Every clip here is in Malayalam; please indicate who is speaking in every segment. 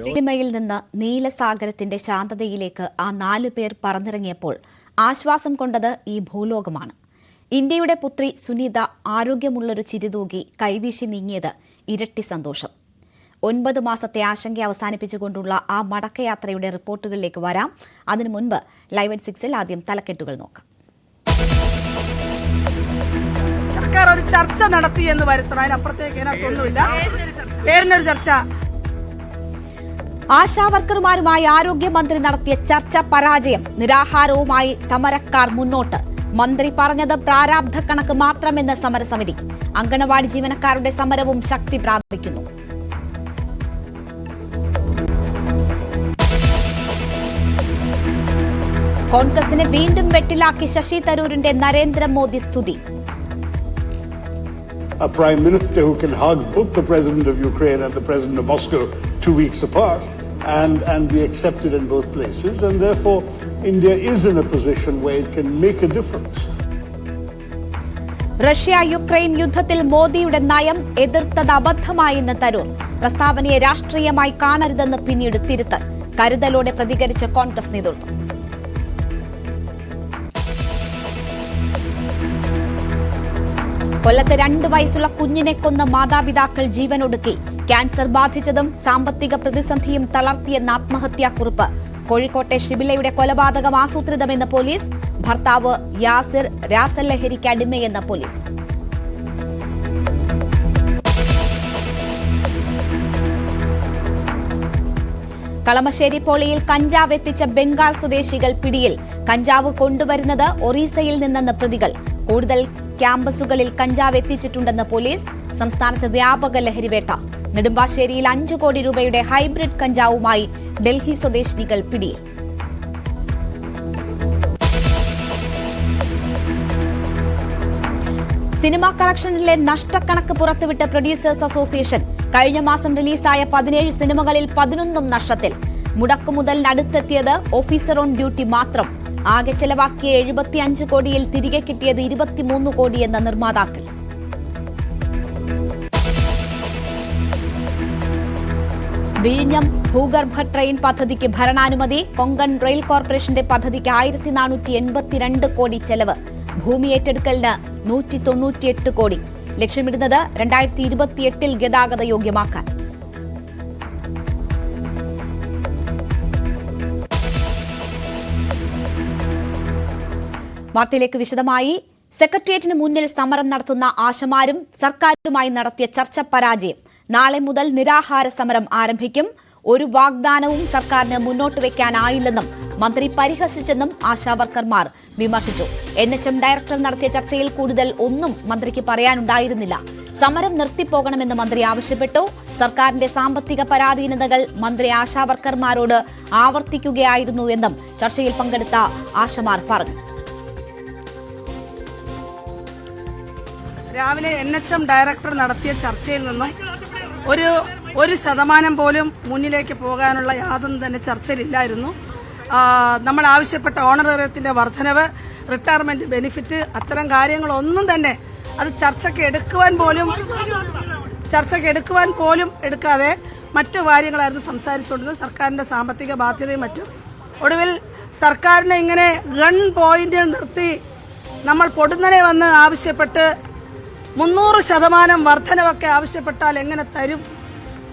Speaker 1: സിനിമയിൽ നിന്ന് നീലസാഗരത്തിന്റെ ശാന്തതയിലേക്ക് ആ 4 പേർ പറന്നിറങ്ങിയപ്പോൾ ആശ്വാസം കൊണ്ടത് ഈ ഭൂലോകമാണ്. ഇന്ത്യയുടെ പുത്രി സുനിത ആരോഗ്യമുള്ളൊരു ചിരിതൂകി കൈവീശി നീങ്ങിയത് ഇരട്ടി സന്തോഷം. 9 മാസത്തെ ആശങ്ക അവസാനിപ്പിച്ചുകൊണ്ടുള്ള ആ മടക്കയാത്രയുടെ റിപ്പോർട്ടുകളിലേക്ക് വരാം. അതിനു മുൻപ് ലൈവ് അറ്റ് 6-ൽ ആദ്യം തലക്കെട്ടുകൾ നോക്കാം.
Speaker 2: സർക്കാർ ഒരു ചർച്ച നടത്തി എന്ന് വരുത്തണം. അതിനപ്പുറത്തേക്ക് ഇതിനകത്തൊന്നുമില്ല. പേരിനൊരു ചർച്ച.
Speaker 1: ആശാവർക്കർമാരുമായി ആരോഗ്യമന്ത്രി നടത്തിയ ചർച്ച പരാജയം. നിരാഹാരവുമായി സമരക്കാർ മുന്നോട്ട്. മന്ത്രി പറഞ്ഞത് പ്രാരാബ്ധ കണക്ക് മാത്രമെന്ന് സമരസമിതി. അങ്കണവാടി ജീവനക്കാരുടെ സമരവും ശക്തി പ്രാപിക്കുന്നു. കോൺഗ്രസിനെ വീണ്ടും വെട്ടിലാക്കി ശശി തരൂരിന്റെ നരേന്ദ്രമോദി സ്തുതി.
Speaker 3: A prime minister who can hug both the president of Ukraine and the president of Moscow 2 weeks apart and be accepted in both places, and therefore India is in a position where it can make a difference.
Speaker 1: Russia Ukraine യുദ്ധത്തിൽ മോദിയുടെ നയം എതിർത്തത് അബദ്ധമായെന്ന് തരൂർ. പ്രസ്താവനയെ രാഷ്ട്രീയമായി കാണരുതെന്ന് പിന്നീട് തിരുത്തൽ. കരുതലോടെ പ്രതികരിച്ച കോൺഗ്രസ് നേതൃത്വം. കൊല്ലത്ത് 2 വയസ്സുള്ള കുഞ്ഞിനെ കൊന്ന മാതാപിതാക്കൾ ജീവനൊടുക്കി. ക്യാൻസർ ബാധിച്ചതും സാമ്പത്തിക പ്രതിസന്ധിയും തളർത്തിയെന്ന ആത്മഹത്യാക്കുറിപ്പ്. കോഴിക്കോട്ടെ ഷിബിലയുടെ കൊലപാതകം ആസൂത്രിതമെന്ന് പോലീസ്. ഭർത്താവ് യാസിർ രാസലഹരിക്ക് അടിമയെന്ന് പോലീസ്. കളമശ്ശേരി പോളിയിൽ കഞ്ചാവ് എത്തിച്ച ബംഗാൾ സ്വദേശികൾ പിടിയിൽ. കഞ്ചാവ് കൊണ്ടുവരുന്നത് ഒറീസയിൽ നിന്നെന്ന് പ്രതികൾ. കൂടുതൽ ക്യാമ്പസുകളിൽ കഞ്ചാവ് എത്തിച്ചിട്ടുണ്ടെന്ന് പോലീസ്. സംസ്ഥാനത്ത് വ്യാപക ലഹരിവേട്ട. നെടുമ്പാശ്ശേരിയിൽ 5 കോടി രൂപയുടെ ഹൈബ്രിഡ് കഞ്ചാവുമായി ഡൽഹി സ്വദേശിനികൾ പിടിയിൽ. സിനിമാ കളക്ഷനിലെ നഷ്ടക്കണക്ക് പുറത്തുവിട്ട പ്രൊഡ്യൂസേഴ്സ് അസോസിയേഷൻ. കഴിഞ്ഞ മാസം റിലീസായ 17 സിനിമകളിൽ 11 നഷ്ടത്തിൽ. മുടക്കുമുതലിനടുത്തെത്തിയത് ഓഫീസർ ഓൺ ഡ്യൂട്ടി മാത്രം. ആകെ ചെലവാക്കിയ 75 കോടിയിൽ തിരികെ കിട്ടിയത് 23 കോടിയെന്ന നിർമ്മാതാക്കൾ. വിഴിഞ്ഞം ഭൂഗർഭ ട്രെയിൻ പദ്ധതിക്ക് ഭരണാനുമതി. കൊങ്കൺ റെയിൽ കോർപ്പറേഷന്റെ പദ്ധതിക്ക് 1482 കോടി ചെലവ്. ഭൂമി ഏറ്റെടുക്കലിന് 198 കോടി. ലക്ഷ്യമിടുന്നത് 2028-ൽ ഗതാഗത യോഗ്യമാക്കാൻ. വാർത്തയിലേക്ക് വിശദമായി. സെക്രട്ടേറിയറ്റിന് മുന്നിൽ സമരം നടത്തുന്ന ആശമാരും സർക്കാരുമായി നടത്തിയ ചർച്ച പരാജയം. നാളെ മുതൽ നിരാഹാര സമരം ആരംഭിക്കും. ഒരു വാഗ്ദാനവും സർക്കാരിന് മുന്നോട്ട് വയ്ക്കാനായില്ലെന്നും മന്ത്രി പരിഹസിച്ചെന്നും ആശാവർക്കർമാർ വിമർശിച്ചു. NHM ഡയറക്ടർ നടത്തിയ ചർച്ചയിൽ കൂടുതൽ ഒന്നും മന്ത്രിക്ക് പറയാനുണ്ടായിരുന്നില്ല. സമരം നിർത്തിപ്പോകണമെന്ന് മന്ത്രി ആവശ്യപ്പെട്ടു. സർക്കാരിന്റെ സാമ്പത്തിക പരാധീനതകൾ മന്ത്രി ആശാവർക്കർമാരോട് ആവർത്തിക്കുകയായിരുന്നു എന്നും ചർച്ചയിൽ പങ്കെടുത്ത ആശമാർ പറഞ്ഞു.
Speaker 2: രാവിലെ NHM ഡയറക്ടർ നടത്തിയ ചർച്ചയിൽ നിന്നും ഒരു ശതമാനം പോലും മുന്നിലേക്ക് പോകാനുള്ള യാതൊന്നും തന്നെ ചർച്ചയിലില്ലായിരുന്നു. നമ്മൾ ആവശ്യപ്പെട്ട ഓണറേറിയത്തിന്റെ വർധനവ്, റിട്ടയർമെന്റ് ബെനിഫിറ്റ്, അത്തരം കാര്യങ്ങളൊന്നും തന്നെ അത് ചർച്ചയ്ക്ക് എടുക്കുവാൻ പോലും എടുക്കാതെ മറ്റു കാര്യങ്ങളായിരുന്നു സംസാരിച്ചുകൊണ്ടിരുന്നത്. സർക്കാരിന്റെ സാമ്പത്തിക ബാധ്യതയും മറ്റും. ഒടുവിൽ സർക്കാരിനെ ഇങ്ങനെ ഗൺ പോയിന്റിൽ നിർത്തി നമ്മൾ പൊടുന്നനെ വന്ന് ആവശ്യപ്പെട്ട് 300% വർധനവൊക്കെ ആവശ്യപ്പെട്ടാൽ എങ്ങനെ തരും?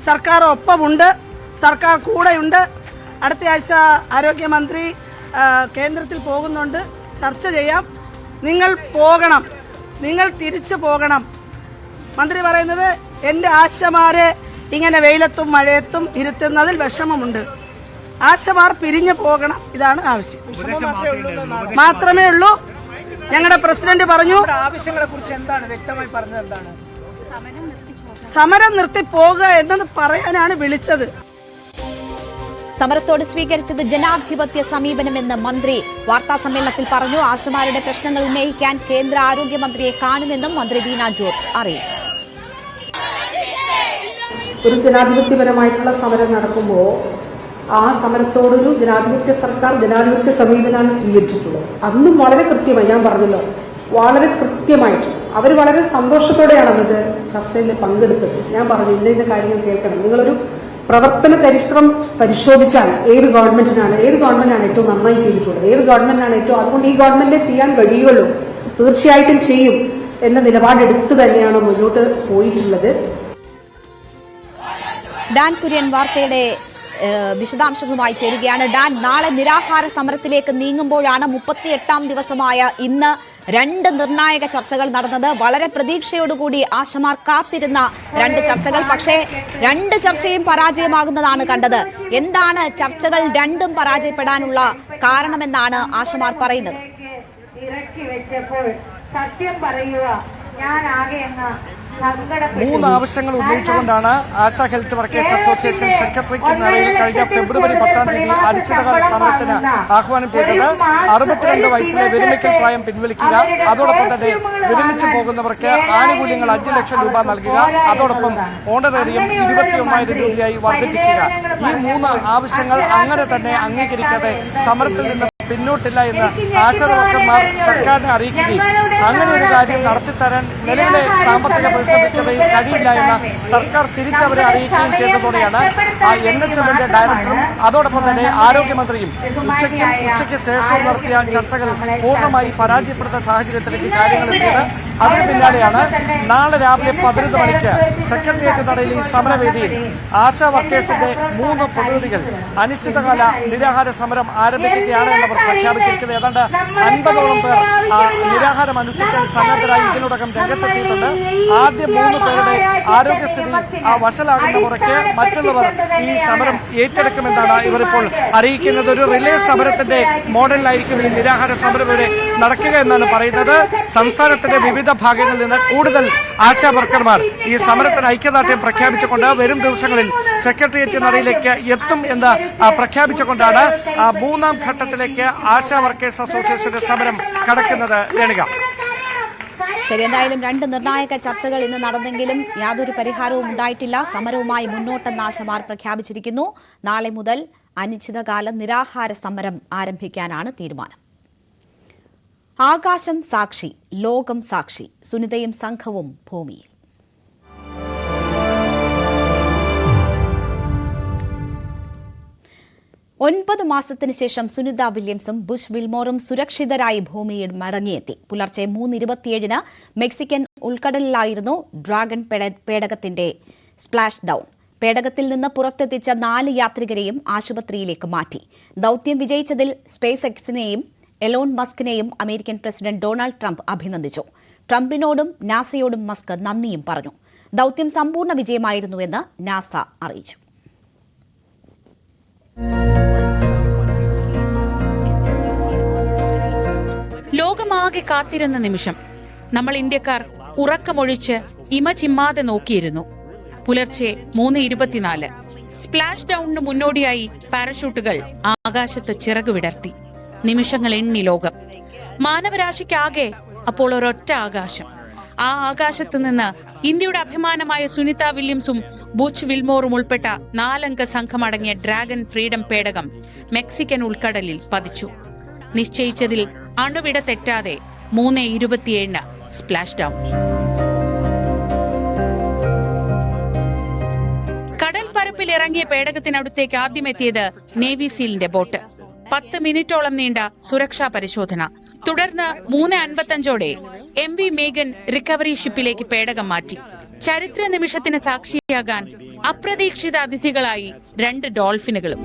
Speaker 2: സർക്കാർ ഒപ്പമുണ്ട്, സർക്കാർ കൂടെയുണ്ട്. അടുത്തയാഴ്ച ആരോഗ്യമന്ത്രി കേന്ദ്രത്തിൽ പോകുന്നുണ്ട്. ചർച്ച ചെയ്യാം. നിങ്ങൾ പോകണം, നിങ്ങൾ തിരിച്ചു പോകണം. മന്ത്രി പറയുന്നത് എന്റെ ആശമാരെ ഇങ്ങനെ വെയിലത്തും മഴയത്തും ഇരുത്തുന്നതിൽ വിഷമമുണ്ട്. ആശമാർ പിരിഞ്ഞു പോകണം. ഇതാണ് ആവശ്യം. മാത്രമേ ഉള്ളൂ. ഞങ്ങളുടെ പ്രസിഡന്റ് പറഞ്ഞു
Speaker 4: ആവശ്യങ്ങളെ കുറിച്ച് എന്താണ് വ്യക്തമായി പറഞ്ഞത്? എന്താണ്?
Speaker 2: സമരം നിർത്തിപ്പോകുക എന്നത് പറയാനാണ് വിളിച്ചത്.
Speaker 1: സമരത്തോട് സ്വീകരിച്ചത് ജനാധിപത്യ സമീപനമെന്ന് മന്ത്രി വാർത്താസമ്മേളനത്തിൽ പറഞ്ഞു. ആശമാരുടെ പ്രശ്നങ്ങൾ ഉന്നയിക്കാൻ കേന്ദ്ര ആരോഗ്യമന്ത്രിയെ കാണുമെന്നും മന്ത്രി വീണ ജോർജ് അറിയിച്ചു.
Speaker 5: ഒരു ജനാധിപത്യപരമായിട്ടുള്ള സമരം നടക്കുമ്പോൾ ആ സമരത്തോടൊരു ജനാധിപത്യ സർക്കാർ ജനാധിപത്യ സമീപനമാണ് സ്വീകരിച്ചിട്ടുള്ളത്. അന്നും വളരെ കൃത്യമായി, ഞാൻ പറഞ്ഞല്ലോ, വളരെ കൃത്യമായിട്ട് അവർ വളരെ സന്തോഷത്തോടെയാണ് അന്നത് ചർച്ചയിൽ പങ്കെടുത്തത്. ഞാൻ പറഞ്ഞു ഇന്ന കാര്യങ്ങൾ കേൾക്കണം. നിങ്ങളൊരു പ്രവർത്തന ചരിത്രം പരിശോധിച്ചാൽ ഏത് ഗവൺമെന്റാണ് ഏറ്റവും നന്നായി ചെയ്തിട്ടുള്ളത്, ഏത് ഗവൺമെന്റാണ് ഏറ്റവും, അതുകൊണ്ട് ഈ ഗവൺമെന്റിനെ ചെയ്യാൻ കഴിയുള്ളൂ, തീർച്ചയായിട്ടും ചെയ്യും എന്ന നിലപാടെടുത്ത് തന്നെയാണ് മുന്നോട്ട് പോയിട്ടുള്ളത്.
Speaker 1: ഡാൻ കുര്യൻ വാർത്തയുടെ വിശദാംശങ്ങളുമായി ചേരുകയാണ്. ഡാൻ, നാളെ നിരാഹാര സമരത്തിലേക്ക് നീങ്ങുമ്പോഴാണ് 38ാം ദിവസമായ ഇന്ന് 2 നിർണായക ചർച്ചകൾ നടന്നത്. വളരെ പ്രതീക്ഷയോടുകൂടി ആശമാർ കാത്തിരുന്ന 2 ചർച്ചകൾ. പക്ഷേ 2 ചർച്ചയും പരാജയമാകുന്നതാണ് കണ്ടത്. എന്താണ് ചർച്ചകൾ 2ഉം പരാജയപ്പെടാനുള്ള കാരണമെന്നാണ് ആശമാർ പറയുന്നത്?
Speaker 6: സത്യം പറയുക, ഞാൻ ആകെ അങ്ങ്
Speaker 4: 3 ആവശ്യങ്ങൾ ഉന്നയിച്ചുകൊണ്ടാണ് ആശാ ഹെൽത്ത് വർക്കേഴ്സ് അസോസിയേഷൻ സെക്രട്ടറിക്ക് നടയിൽ കഴിഞ്ഞ ഫെബ്രുവരി 10-ാം തീയതി അനിശ്ചിതകാല സമരത്തിന് ആഹ്വാനം ചെയ്തത്. 62 വയസ്സിലെ വിരമിക്കൽ പ്രായം പിൻവലിക്കുക, അതോടൊപ്പം തന്നെ വിരമിച്ചു പോകുന്നവർക്ക് ആനുകൂല്യങ്ങൾ 5 ലക്ഷം രൂപ നൽകുക, അതോടൊപ്പം ഓണറേറിയം 21,000 രൂപയായി വർദ്ധിപ്പിക്കുക. ഈ 3 ആവശ്യങ്ങൾ അങ്ങനെ തന്നെ അംഗീകരിക്കാതെ സമരത്തിൽ നിന്ന് പിന്നോട്ടില്ല എന്ന് ആശാ വർക്കർമാർ സർക്കാരിനെ അറിയിക്കുകയും അങ്ങനെ ഒരു കാര്യം നടത്തിത്തരാൻ നിലവിലെ സാമ്പത്തിക പ്രതിസന്ധിക്കിടയിൽ കഴിയില്ല എന്ന് സർക്കാർ തിരിച്ചവരെ അറിയിക്കുകയും ചെയ്തതോടെയാണ് NHMന്റെ ഡയറക്ടറും അതോടൊപ്പം തന്നെ ആരോഗ്യമന്ത്രിയും ഉച്ചയ്ക്ക് ശേഷവും നടത്തിയ ചർച്ചകൾ പൂർണ്ണമായി പരാജയപ്പെടുന്ന സാഹചര്യത്തിലേക്ക് കാര്യങ്ങൾ എത്തിയത്. അതിന് പിന്നാലെയാണ് നാളെ രാവിലെ 11 മണിക്ക് സെക്രട്ടേറിയറ്റ് നടയിൽ ഈ സമരവേദിയിൽ ആശാ വർക്കേഴ്സിന്റെ 3 പ്രതിനിധികൾ അനിശ്ചിതകാല നിരാഹാര സമരം ആരംഭിക്കുകയാണ് എന്നവർ പ്രഖ്യാപിച്ചിരിക്കുന്നത്. ഏതാണ്ട് 50ഓളം പേർ നിരാഹാരം അനുഷ്ഠിക്കാൻ സന്നദ്ധരായി ഇതിനോടകം രംഗത്തെത്തിയിട്ടുണ്ട്. ആദ്യം 3 പേരുടെ ആരോഗ്യസ്ഥിതി വഷളാകുന്ന മുറയ്ക്ക് മറ്റുള്ളവർ ഈ സമരം ഏറ്റെടുക്കുമെന്നാണ് ഇവരിപ്പോൾ അറിയിക്കുന്നത്. ഒരു റിലേ സമരത്തിന്റെ മോഡലിലായിരിക്കും ഈ നിരാഹാര സമരം ഇവിടെ നടക്കുക എന്നാണ് പറയുന്നത്. സംസ്ഥാനത്തിന്റെ വിവിധ ഭാഗങ്ങളിൽ നിന്ന് കൂടുതൽ ആശാ വർക്കർമാർ ഈ സമരത്തിന് ഐക്യദാർഢ്യം പ്രഖ്യാപിച്ചുകൊണ്ട് വരും ദിവസങ്ങളിൽ സെക്രട്ടേറിയറ്റ് നടയിലേക്ക് എത്തും എന്ന് പ്രഖ്യാപിച്ചുകൊണ്ടാണ് 3ാം ഘട്ടത്തിലേക്ക് ആശാ വർക്കേഴ്സ് അസോസിയേഷന്റെ സമരം കടക്കുന്നത്. രേണുക,
Speaker 1: ശരി, എന്തായാലും 2 നിർണായക ചർച്ചകൾ ഇന്ന് നടന്നെങ്കിലും യാതൊരു പരിഹാരവും ഉണ്ടായിട്ടില്ല. സമരവുമായി മുന്നോട്ടെന്ന് ആശമാർ പ്രഖ്യാപിച്ചിരിക്കുന്നു. നാളെ മുതൽ അനിശ്ചിതകാല നിരാഹാര സമരം ആരംഭിക്കാനാണ് തീരുമാനം. ആകാശം സാക്ഷി, ലോകം സാക്ഷി, സുനിതയും സംഘവും ഭൂമിയിൽ. ഒൻപത് മാസത്തിന് ശേഷം സുനിത വില്യംസും ബുഷ് വിൽമോറും സുരക്ഷിതരായി ഭൂമിയിൽ മടങ്ങിയെത്തി. പുലർച്ചെ 3:27 മെക്സിക്കൻ ഉൾക്കടലിലായിരുന്നു ഡ്രാഗൺ പേടകത്തിന്റെ സ്പ്ലാഷ് ഡൌൺ. പേടകത്തിൽ നിന്ന് പുറത്തെത്തിച്ച 4 യാത്രികരെയും ആശുപത്രിയിലേക്ക് മാറ്റി. ദൌത്യം വിജയിച്ചതിൽ സ്പേസ് എക്സിനെയും എലോൺ മസ്കിനെയും അമേരിക്കൻ പ്രസിഡന്റ് ഡൊണാൾഡ് ട്രംപ് അഭിനന്ദിച്ചു. ട്രംപിനോടും നാസയോടും മസ്ക് നന്ദിയും പറഞ്ഞു. ദൌത്യം സമ്പൂർണ്ണ വിജയമായിരുന്നുവെന്ന് നാസ അറിയിച്ചു.
Speaker 7: ലോകമാകെ കാത്തിരുന്ന നിമിഷം. നമ്മൾ ഇന്ത്യക്കാർ ഉറക്കമൊഴിച്ച് ഇമചിമ്മാതെ നോക്കിയിരുന്നു. പുലർച്ചെ 3:24 സ്പ്ലാഷ് ഡൌണിന് മുന്നോടിയായി പാരഷൂട്ടുകൾ ആകാശത്ത് ചിറകുവിടർത്തി. നിമിഷങ്ങൾ എണ്ണി ലോകം. മാനവരാശിക്കാകെ അപ്പോൾ ഒരൊറ്റ ആകാശം. ആ ആകാശത്ത് നിന്ന് ഇന്ത്യയുടെ അഭിമാനമായ സുനിത വില്യംസും ബുച്ച് വിൽമോറും ഉൾപ്പെട്ട 4 അംഗ സംഘമടങ്ങിയ ഡ്രാഗൺ ഫ്രീഡം പേടകം മെക്സിക്കൻ ഉൾക്കടലിൽ പതിച്ചു. നിശ്ചയിച്ചതിൽ അണുവിട തെറ്റാതെ 3:27 സ്പ്ലാഷ് ഡൌൺ. കടൽ പരപ്പിൽ ഇറങ്ങിയ പേടകത്തിനടുത്തേക്ക് ആദ്യമെത്തിയത് നേവി സീലിന്റെ ബോട്ട്. 10 മിനിറ്റോളം നീണ്ട സുരക്ഷാ പരിശോധന. തുടർന്ന് 3:55 MV മേഗൻ റിക്കവറി ഷിപ്പിലേക്ക് പേടകം മാറ്റി. ചരിത്ര നിമിഷത്തിന് സാക്ഷിയാകാൻ അപ്രതീക്ഷിത അതിഥികളായി 2 ഡോൾഫിനുകളും.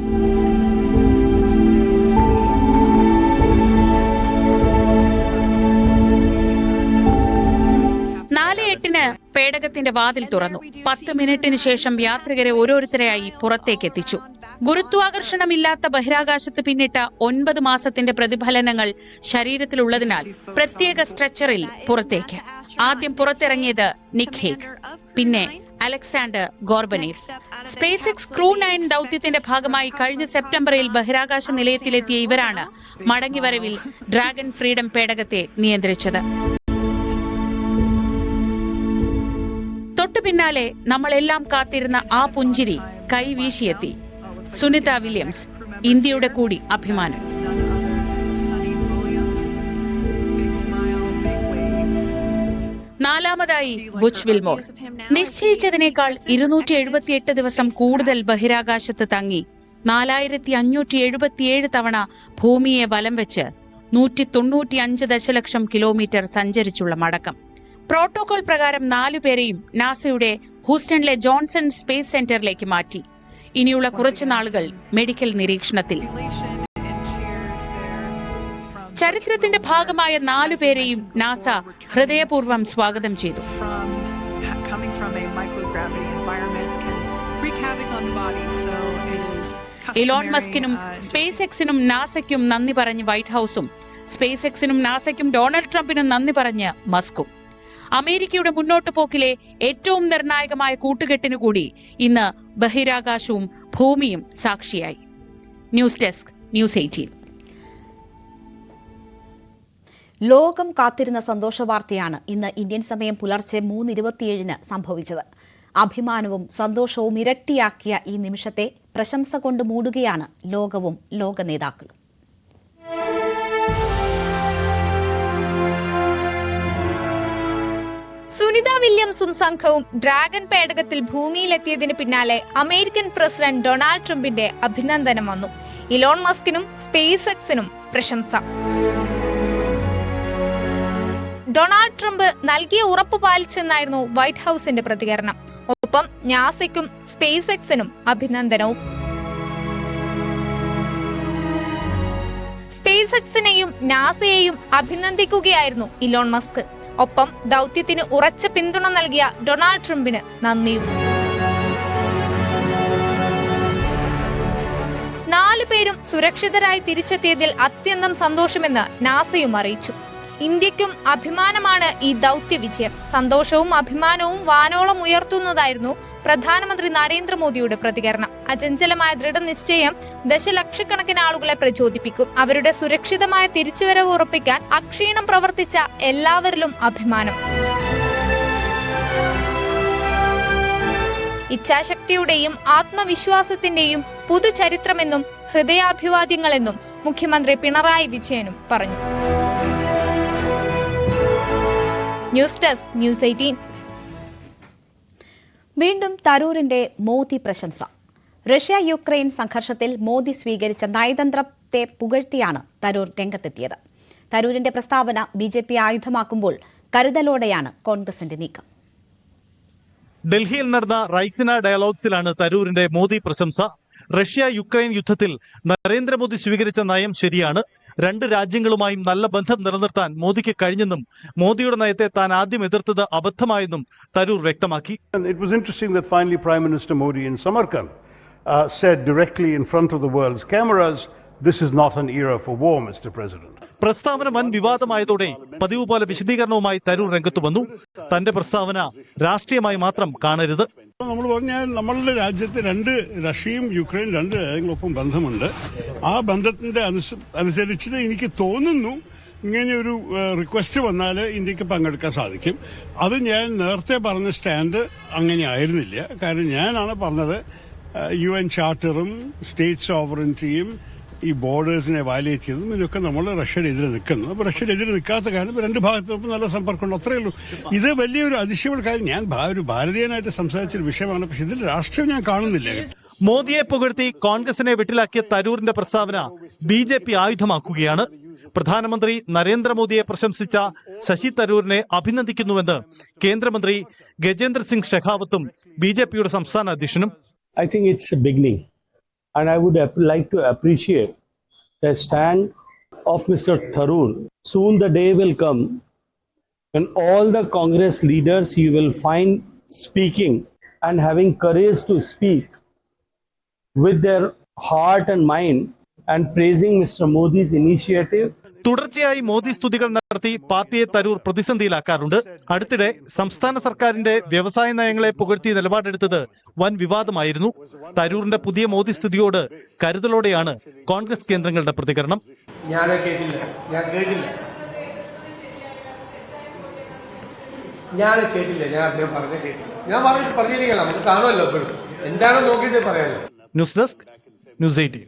Speaker 7: 4:08 പേടകത്തിന്റെ വാതിൽ തുറന്നു. 10 മിനിറ്റിന് ശേഷം യാത്രികരെ ഓരോരുത്തരെയായി പുറത്തേക്കെത്തിച്ചു. ഗുരുത്വാകർഷണമില്ലാത്ത ബഹിരാകാശത്ത് പിന്നിട്ട 9 മാസത്തിന്റെ പ്രതിഫലനങ്ങൾ ശരീരത്തിലുള്ളതിനാൽ പ്രത്യേക സ്ട്രെച്ചറിൽ പുറത്തേക്ക്. ആദ്യം പുറത്തിറങ്ങിയത് നിക് ഹേഗ്, പിന്നെ അലക്സാണ്ടർ ഗോർബനീവ്. സ്പേസ് എക്സ് ക്രൂ 9 ദൌത്യത്തിന്റെ ഭാഗമായി കഴിഞ്ഞ സെപ്റ്റംബറിൽ ബഹിരാകാശ നിലയത്തിലെത്തിയ ഇവരാണ് മടങ്ങിവരവിൽ ഡ്രാഗൺ ഫ്രീഡം പേടകത്തെ നിയന്ത്രിച്ചത്. തൊട്ടു പിന്നാലെ നമ്മളെല്ലാം കാത്തിരുന്ന ആ പുഞ്ചിരി കൈവീശിയെത്തി. സുനിത വില്യംസ്, ഇന്ത്യയുടെ കൂടി അഭിമാനം. നാലാമതായി ബുച്ച് വിൽമോർ. നിശ്ചയിച്ചതിനേക്കാൾ 278 ദിവസം കൂടുതൽ ബഹിരാകാശത്ത് തങ്ങി 4577 തവണ ഭൂമിയെ വലം വെച്ച് 195 ദശലക്ഷം കിലോമീറ്റർ സഞ്ചരിച്ചുള്ള മടക്കം. പ്രോട്ടോകോൾ പ്രകാരം 4 പേരെയും നാസയുടെ ഹൂസ്റ്റണിലെ ജോൺസൺ സ്പേസ് സെന്ററിലേക്ക് മാറ്റി. ഇനിയുള്ള കുറച്ചു നാളുകൾ മെഡിക്കൽ നിരീക്ഷണത്തിൽ. ചരിത്രത്തിന്റെ ഭാഗമായ 4 പേരെയും നാസ ഹൃദയപൂർവ്വം സ്വാഗതം ചെയ്തു. ഇലോൺ മസ്കിനും സ്പേസ് എക്സിനും നാസയ്ക്കും നന്ദി പറഞ്ഞ് വൈറ്റ് ഹൌസും സ്പേസ് എക്സിനും നാസയ്ക്കും ഡൊണാൾഡ് ട്രംപിനും നന്ദി പറഞ്ഞ് മസ്കും. അമേരിക്കയുടെ മുന്നോട്ടു പോക്കിലെ ഏറ്റവും നിർണായകമായ കൂട്ടുകെട്ടിനു കൂടി ഇന്ന് ബഹിരാകാശവും ഭൂമിയും സാക്ഷിയായി. News desk, news 18.
Speaker 1: ലോകം കാത്തിരുന്ന സന്തോഷവാർത്തയാണ് ഇന്ന് ഇന്ത്യൻ സമയം പുലർച്ചെ 3:27 സംഭവിച്ചത്. അഭിമാനവും സന്തോഷവും ഇരട്ടിയാക്കിയ ഈ നിമിഷത്തെ പ്രശംസ കൊണ്ട് മൂടുകയാണ് ലോകവും ലോക നേതാക്കളും.
Speaker 8: സുനിത വില്യംസും സംഘവും ഡ്രാഗൺ പേടകത്തിൽ ഭൂമിയിലെത്തിയതിന് പിന്നാലെ അമേരിക്കൻ പ്രസിഡന്റ് ഡൊണാൾഡ് ട്രംപിന്റെ അഭിനന്ദനം വന്നു. ഇലോൺ മസ്കിനും സ്പേസ് എക്സിനും പ്രശംസ. ഡൊണാൾഡ് ട്രംപ് നൽകിയ ഉറപ്പ് പാലിച്ചെന്നായിരുന്നു വൈറ്റ് ഹൌസിന്റെ പ്രതികരണം. ഒപ്പം നാസയ്ക്കും സ്പേസ് എക്സിനും അഭിനന്ദനവും. സ്പേസ് എക്സിനെയും നാസയെയും അഭിനന്ദിക്കുകയായിരുന്നു ഇലോൺ മസ്ക്. ഒപ്പം ദൌത്യത്തിന് ഉറച്ച പിന്തുണ നൽകിയ ഡൊണാൾഡ് ട്രംപിന് നന്ദിയും. 4 പേരും സുരക്ഷിതരായി തിരിച്ചെത്തിയതിൽ അത്യന്തം സന്തോഷമെന്ന് നാസയും അറിയിച്ചു. ഇന്ത്യക്കും അഭിമാനമാണ് ഈ ദൌത്യ വിജയം. സന്തോഷവും അഭിമാനവും വാനോളം ഉയർത്തുന്നതായിരുന്നു പ്രധാനമന്ത്രി നരേന്ദ്രമോദിയുടെ പ്രതികരണം. അചഞ്ചലമായ ദൃഢനിശ്ചയം ദശലക്ഷക്കണക്കിന് ആളുകളെ പ്രചോദിപ്പിക്കും. അവരുടെ സുരക്ഷിതമായ തിരിച്ചുവരവ് ഉറപ്പിക്കാൻ അക്ഷീണം പ്രവർത്തിച്ച എല്ലാവരിലും അഭിമാനം. ഇച്ഛാശക്തിയുടെയും ആത്മവിശ്വാസത്തിന്റെയും പുതുചരിത്രമെന്നും ഹൃദയാഭിവാദ്യങ്ങളെന്നും മുഖ്യമന്ത്രി പിണറായി വിജയനും പറഞ്ഞു. News desk, news 18.
Speaker 1: വീണ്ടും തരൂരിന്റെ മോദി പ്രശംസ. റഷ്യ യുക്രൈൻ സംഘർഷത്തിൽ മോദി സ്വീകരിച്ച നയതന്ത്രത്തെ പുകഴ്ത്തിയാണ് തരൂർ രംഗത്തെത്തിയത്. തരൂരിന്റെ പ്രസ്താവന ബിജെപി ആയുധമാക്കുമ്പോൾ കരുതലോടെയാണ് കോൺഗ്രസിന്റെ നീക്കം.
Speaker 9: ഡൽഹിയിൽ നടന്ന റൈസിന ഡയലോഗ്സിലാണ് തരൂരിന്റെ മോദി പ്രശംസ. റഷ്യ യുക്രൈൻ യുദ്ധത്തിൽ നരേന്ദ്രമോദി സ്വീകരിച്ച നയം ശരിയാണ്. 2 രാജ്യങ്ങളുമായും നല്ല ബന്ധം നിലനിർത്താൻ മോദിക്ക് കഴിഞ്ഞെന്നും മോദിയുടെ നയത്തെ താൻ ആദ്യം എതിർത്തത് അബദ്ധമായെന്നും തരൂർ വ്യക്തമാക്കി.
Speaker 3: It was interesting that finally Prime Minister Modi in Samarkand said directly in front of the world's cameras, this is not an era for war, Mr. President.
Speaker 9: പ്രസ്താവന വൻ വിവാദമായതോടെ പതിവ് പോലെ വിശദീകരണവുമായി തരൂർ രംഗത്തു വന്നു. തന്റെ പ്രസ്താവന രാഷ്ട്രീയമായി മാത്രം കാണരുത്.
Speaker 3: നമ്മൾ പറഞ്ഞാൽ നമ്മളുടെ രാജ്യത്ത് 2 റഷ്യയും യുക്രൈൻ 2 രാജ്യങ്ങളൊപ്പം ബന്ധമുണ്ട്. ആ ബന്ധത്തിന്റെ അനുസരിച്ച് എനിക്ക് തോന്നുന്നു ഇങ്ങനെ ഒരു റിക്വസ്റ്റ് വന്നാൽ ഇന്ത്യക്ക് പങ്കെടുക്കാൻ സാധിക്കും. അത് ഞാൻ നേരത്തെ പറഞ്ഞ സ്റ്റാൻഡ് അങ്ങനെ ആയിരുന്നില്ല. കാരണം ഞാനാണ് പറഞ്ഞത് UN ചാർട്ടറും സ്റ്റേറ്റ് സോവറിറ്റിയും ഈ ബോർഡേഴ്സിനെ വയലേറ്റ് ചെയ്തതും ഇതൊക്കെ നമ്മൾ റഷ്യയുടെ എതിരെ നിൽക്കുന്നു. അപ്പോൾ റഷ്യയുടെ എതിരെ നിൽക്കാത്ത കാര്യം 2 ഭാഗത്തും നല്ല സമ്പർക്കമുണ്ട്, അത്രയേ ഉള്ളൂ. ഇത് വലിയൊരു അതിശയമുള്ള കാര്യം. ഞാൻ ഒരു ഭാരതീയനായിട്ട് സംസാരിച്ചൊരു വിഷയമാണ്, പക്ഷെ ഇതിൽ രാഷ്ട്രീയം ഞാൻ കാണുന്നില്ല.
Speaker 9: മോദിയെ പുകഴ്ത്തി കോൺഗ്രസിനെ വെട്ടിലാക്കിയ തരൂരിന്റെ പ്രസ്താവന ബിജെപി ആയുധമാക്കുകയാണ്. പ്രധാനമന്ത്രി നരേന്ദ്രമോദിയെ പ്രശംസിച്ച ശശി തരൂരിനെ അഭിനന്ദിക്കുന്നുവെന്ന് കേന്ദ്രമന്ത്രി ഗജേന്ദ്ര സിംഗ് ഷെഖാവത്തും ബിജെപിയുടെ സംസ്ഥാന അധ്യക്ഷനും.
Speaker 10: I think it's a beginning, and I would like to appreciate the stand of Mr. Tharoor. Soon the day will come when all the Congress leaders you will find speaking and having courage to speak with their heart and mind and praising Mr. Modi's initiative.
Speaker 9: തുടർച്ചയായി മോദി സ്തുതികൾ നടത്തി പാർട്ടിയെ തരൂർ പ്രതിസന്ധിയിലാക്കാറുണ്ട്. അടുത്തിടെ സംസ്ഥാന സർക്കാരിന്റെ വ്യവസായ നയങ്ങളെ പുകഴ്ത്തി നിലപാടെടുത്തത് വൻ വിവാദമായിരുന്നു. തരൂരിന്റെ പുതിയ മോദി സ്തുതിയോട് കരുതലോടെയാണ് കോൺഗ്രസ് കേന്ദ്രങ്ങളുടെ പ്രതികരണം.
Speaker 11: ഞാൻ കേട്ടില്ല ഞാൻ അദ്ദേഹം പറഞ്ഞ കേട്ടില്ല. ഞാൻ പറഞ്ഞിട്ട് പറഞ്ഞിരിക്കണം, നമുക്ക് കാണുമല്ലോ എപ്പോഴും എന്താണോ നോക്കിയിട്ട് പറയാമല്ലോ.
Speaker 9: News desk, news 18.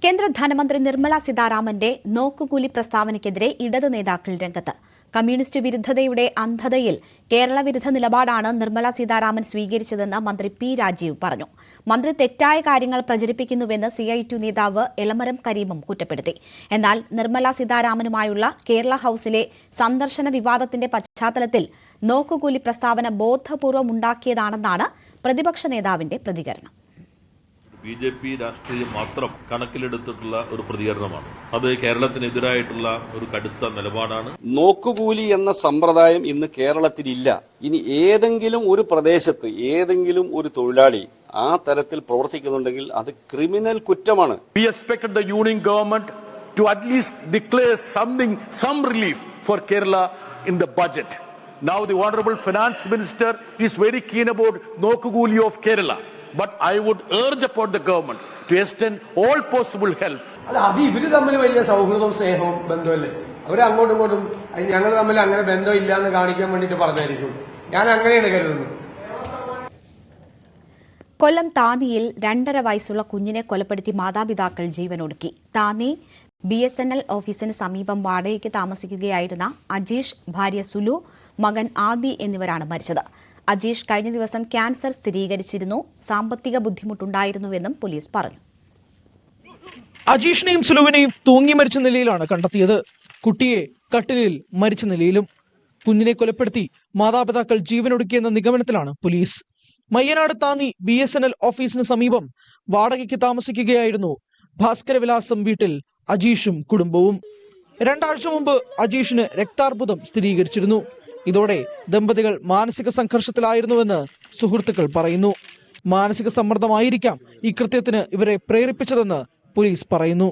Speaker 1: കേന്ദ്ര ധനമന്ത്രി നിർമ്മല സീതാരാമന്റെ നോക്കുകൂലി പ്രസ്താവനയ്ക്കെതിരെ ഇടത് നേതാക്കൾ രംഗത്ത്. കമ്മ്യൂണിസ്റ്റ് വിരുദ്ധതയുടെ അന്ധതയിൽ കേരള വിരുദ്ധ നിലപാടാണ് നിർമ്മല സീതാരാമൻ സ്വീകരിച്ചതെന്ന് മന്ത്രി പി രാജീവ് പറഞ്ഞു. മന്ത്രി തെറ്റായ കാര്യങ്ങൾ പ്രചരിപ്പിക്കുന്നുവെന്ന് CITU നേതാവ് എളമരം കരീമും കുറ്റപ്പെടുത്തി. എന്നാൽ നിർമ്മല സീതാരാമനുമായുള്ള കേരള ഹൌസിലെ സന്ദർശന വിവാദത്തിന്റെ പശ്ചാത്തലത്തിൽ നോക്കുകൂലി പ്രസ്താവന ബോധപൂർവം ഉണ്ടാക്കിയതാണെന്നാണ് പ്രതിപക്ഷ നേതാവിന്റെ പ്രതികരണം.
Speaker 12: BJP രാഷ്ട്രീയം മാത്രം കണക്കിലെടുത്തിട്ടുള്ള ഒരു പ്രതികരണമാണ്. അത് കേരളത്തിനെതിരായിട്ടുള്ള ഒരു കടുത്ത നിലപാടാണ്.
Speaker 13: നോക്കുകൂലി എന്ന സമ്പ്രദായം ഇന്ന് കേരളത്തിലില്ല. ഇനി ഏതെങ്കിലും ഒരു പ്രദേശത്ത് ഏതെങ്കിലും ഒരു തൊഴിലാളി ആ തരത്തിൽ പ്രവർത്തിക്കുന്നുണ്ടെങ്കിൽ അത് ക്രിമിനൽ കുറ്റമാണ്.
Speaker 14: We expected the union government to at least declare some relief for Kerala in the budget. Now the honorable finance minister is very keen about നോക്കുകൂലി of Kerala. But I would urge upon the government to extend all possible help.
Speaker 11: അല്ല, അത് ഇവര് തമ്മിൽ വലിയ സൗഹൃദവും സ്നേഹവും ബന്ധമല്ലേ? അവര് അങ്ങോട്ടും ഇങ്ങോട്ടും ഞങ്ങൾ തമ്മിൽ അങ്ങനെ ബന്ധമില്ല എന്ന് കാണിക്കാൻ വേണ്ടിയിട്ട് പറഞ്ഞായിരിക്കും. ഞാൻ അങ്ങനെയാണ് കരുതുന്നത്.
Speaker 1: കൊല്ലം താന്നിയിൽ 2.5 വയസ്സുള്ള കുഞ്ഞിനെ കൊലപ്പെടുത്തി മാതാപിതാക്കൾ ജീവനൊടുക്കി. താന്നി BSNL ഓഫീസിന് സമീപം വാടകയ്ക്ക് താമസിക്കുകയായിരുന്ന അജീഷ്, ഭാര്യ സുലു, മകൻ ആദി എന്നിവരാണ് മരിച്ചത്. അജീഷ് കഴിഞ്ഞ ദിവസം ക്യാൻസർ സ്ഥിരീകരിച്ചിരുന്നു. സാമ്പത്തിക ബുദ്ധിമുട്ടുണ്ടായിരുന്നുവെന്നും പോലീസ് പറഞ്ഞു.
Speaker 15: അജീഷിനെയും സുലുവിനെയും തൂങ്ങി മരിച്ച നിലയിലാണ് കണ്ടെത്തിയത്. കുട്ടിയെ കട്ടിലിൽ മരിച്ച നിലയിലും. കുഞ്ഞിനെ കൊലപ്പെടുത്തി മാതാപിതാക്കൾ ജീവനൊടുക്കിയെന്ന നിഗമനത്തിലാണ് പോലീസ്. മയ്യനാട് താന്നി BSNL ഓഫീസിന് സമീപം വാടകയ്ക്ക് താമസിക്കുകയായിരുന്നു ഭാസ്കരവിലാസം വീട്ടിൽ അജീഷും കുടുംബവും. 2 ആഴ്ച മുമ്പ് അജീഷിന് രക്താർബുദം സ്ഥിരീകരിച്ചിരുന്നു. ഇതോടെ ദമ്പതികൾ മാനസിക സംഘർഷത്തിലായിരുന്നുവെന്ന് സുഹൃത്തുക്കൾ പറയുന്നു. മാനസിക സമ്മർദ്ദമായിരിക്കാം ഈ കൃത്യത്തിന് ഇവരെ പ്രേരിപ്പിച്ചതെന്ന് പോലീസ് പറയുന്നു.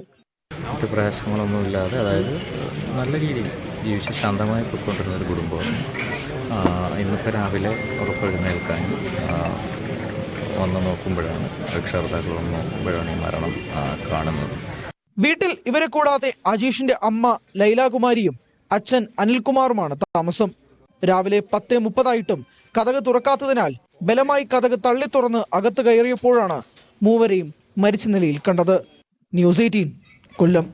Speaker 16: പ്രയാസങ്ങളൊന്നുമില്ലാതെ, അതായത് നല്ല രീതിയിൽ ജീവിച്ച് ശാന്തമായി പോയിക്കൊണ്ടിരുന്ന ഒരു കുടുംബമാണ്. ഇന്നിപ്പോൾ രാവിലെ ഉറപ്പെഴുന്നേൽക്കാനും വന്ന് നോക്കുമ്പോഴാണ്, രക്ഷകർത്താക്കൾ വന്ന് നോക്കുമ്പോഴാണ് ഈ മരണം കാണുന്നത്.
Speaker 15: വീട്ടിൽ ഇവരെ കൂടാതെ അജീഷിന്റെ അമ്മ ലൈലാകുമാരിയും അച്ഛൻ അനിൽകുമാറുമാണ് താമസം. രാവിലെ 10:30 കതക് തുറക്കാത്തതിനാൽ ബലമായി കതക് തള്ളി തുറന്ന് അകത്ത് കയറിയപ്പോഴാണ് മൂവരെയും മരിച്ച നിലയിൽ കണ്ടത്. ന്യൂസ് 18 കൊല്ലം.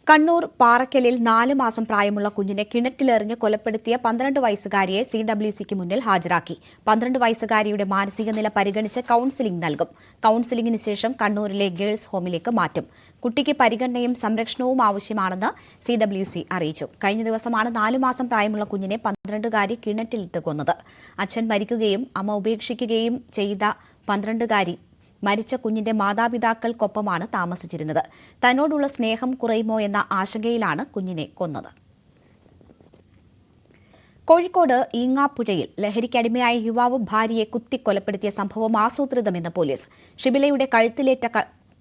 Speaker 1: കണ്ണൂർ പാറക്കലിൽ 4 മാസം പ്രായമുള്ള കുഞ്ഞിനെ കിണറ്റിലെറിഞ്ഞ് കൊലപ്പെടുത്തിയ 12 വയസ്സുകാരിയെ CWCക്ക് മുന്നിൽ ഹാജരാക്കി. 12 വയസ്സുകാരിയുടെ മാനസിക നില പരിഗണിച്ച് കൌൺസിലിംഗ് നൽകും. കൌൺസിലിംഗിന് ശേഷം കണ്ണൂരിലെ ഗേൾസ് ഹോമിലേക്ക് മാറ്റും. കുട്ടിക്ക് പരിഗണനയും സംരക്ഷണവും ആവശ്യമാണെന്ന് CWC അറിയിച്ചു. കഴിഞ്ഞ ദിവസമാണ് 4 മാസം പ്രായമുള്ള കുഞ്ഞിനെ 12കാരി കിണറ്റിലിട്ട് കൊന്നത്. അച്ഛൻ മരിക്കുകയും അമ്മ ഉപേക്ഷിക്കുകയും ചെയ്ത 12കാരി മരിച്ച കുഞ്ഞിന്റെ മാതാപിതാക്കൾക്കൊപ്പമാണ് താമസിച്ചിരുന്നത്. തന്നോടുള്ള സ്നേഹം കുറയുമോ എന്ന ആശങ്കയിലാണ് കുഞ്ഞിനെ കൊന്നത്. കോഴിക്കോട് ഈങ്ങാപ്പുഴയിൽ ലഹരിക്കടിമയായ യുവാവ് ഭാര്യയെ കുത്തിക്കൊലപ്പെടുത്തിയ സംഭവം ആസൂത്രിതമെന്ന് പോലീസ്. ഷിബിലയുടെ കഴുത്തിലേറ്റ